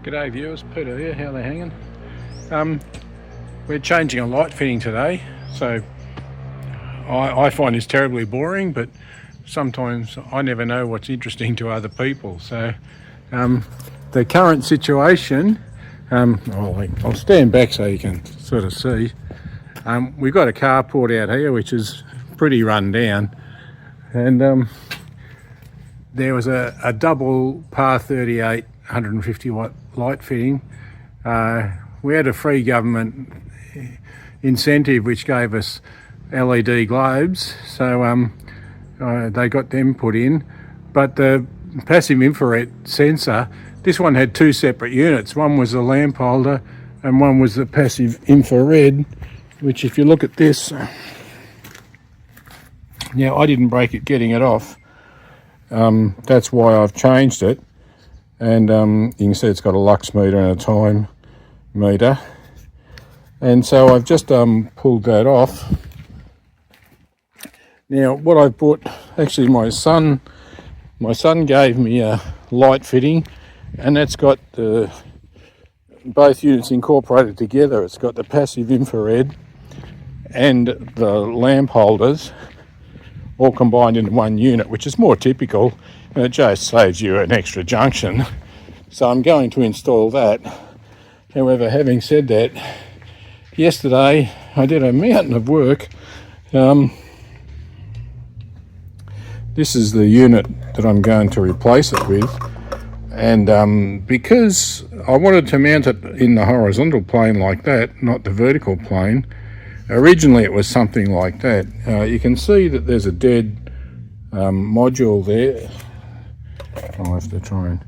G'day viewers, Peter here, how they hanging? We're changing a light fitting today, so I find this terribly boring, but sometimes I never know what's interesting to other people. So the current situation, I'll stand back so you can sort of see. We've got a carport out here which is pretty run down, and there was a double PIR 38 150 watt light fitting. We had a free government incentive which gave us LED globes, so they got them put in. But the passive infrared sensor, this one had two separate units. One was the lamp holder and one was the passive infrared, which if you look at this, now I didn't break it getting it off. That's why I've changed it. And you can see it's got a lux meter and a time meter, and so I've just pulled that off. Now what I've bought, actually my son gave me a light fitting, and that's got both units incorporated together. It's got the passive infrared and the lamp holders all combined into one unit, which is more typical, and it just saves you an extra junction. So I'm going to install that. However, having said that, yesterday I did a mountain of work. This is the unit that I'm going to replace it with, and because I wanted to mount it in the horizontal plane like that, not the vertical plane. Originally it was something like that. You can see that there's a dead module there. I'll have to try and...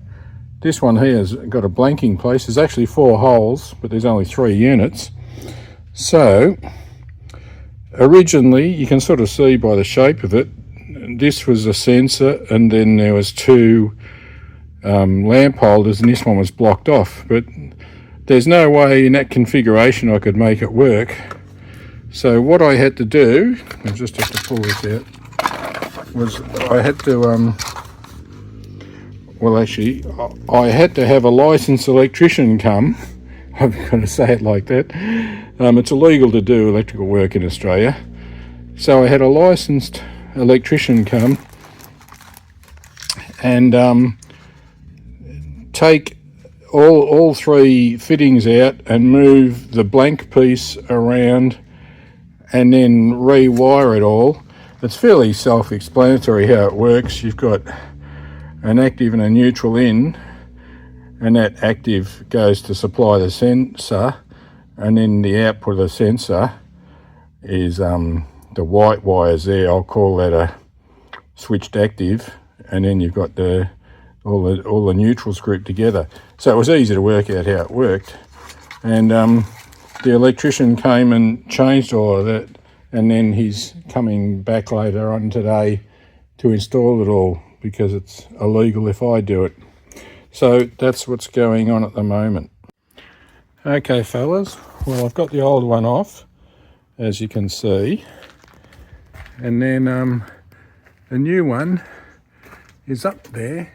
This one here has got a blanking place. There's actually 4 holes, but there's only 3 units. So originally, you can sort of see by the shape of it, this was a sensor, and then there was 2 lamp holders, and this one was blocked off. But there's no way in that configuration I could make it work. So what I had to do, I just have to pull this out, was I had to, I had to have a licensed electrician come. I'm going to say it like that. It's illegal to do electrical work in Australia. So I had a licensed electrician come and take all 3 fittings out and move the blank piece around and then rewire it all. It's fairly self-explanatory how it works. You've got an active and a neutral in, and that active goes to supply the sensor, and then the output of the sensor is the white wires there. I'll call that a switched active, and then you've got all the neutrals grouped together. So it was easy to work out how it worked, and the electrician came and changed all of that, and then he's coming back later on today to install it all, because it's illegal if I do it. So that's what's going on at the moment. Okay fellas, well I've got the old one off, as you can see, and then the new one is up there.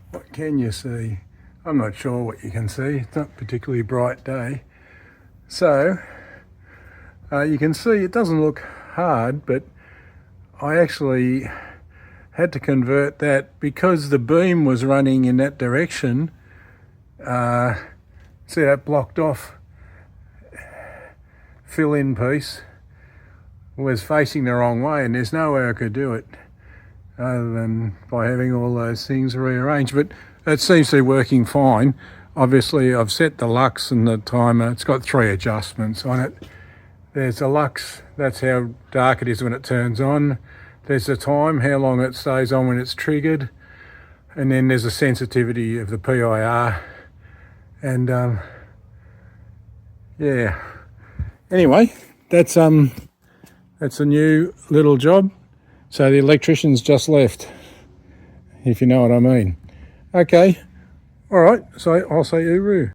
What can you see? I'm not sure what you can see. It's not a particularly bright day. So you can see it doesn't look hard, but I actually had to convert that because the beam was running in that direction. See that blocked off fill-in piece was facing the wrong way, and there's no way I could do it other than by having all those things rearranged. But it seems to be working fine. Obviously I've set the lux and the timer. It's got 3 adjustments on it. There's the lux, that's how dark it is when it turns on. There's the time, how long it stays on when it's triggered. And then there's the sensitivity of the PIR. And yeah. Anyway, that's a new little job. So the electrician's just left, if you know what I mean. Okay. All right, so I'll say Uru.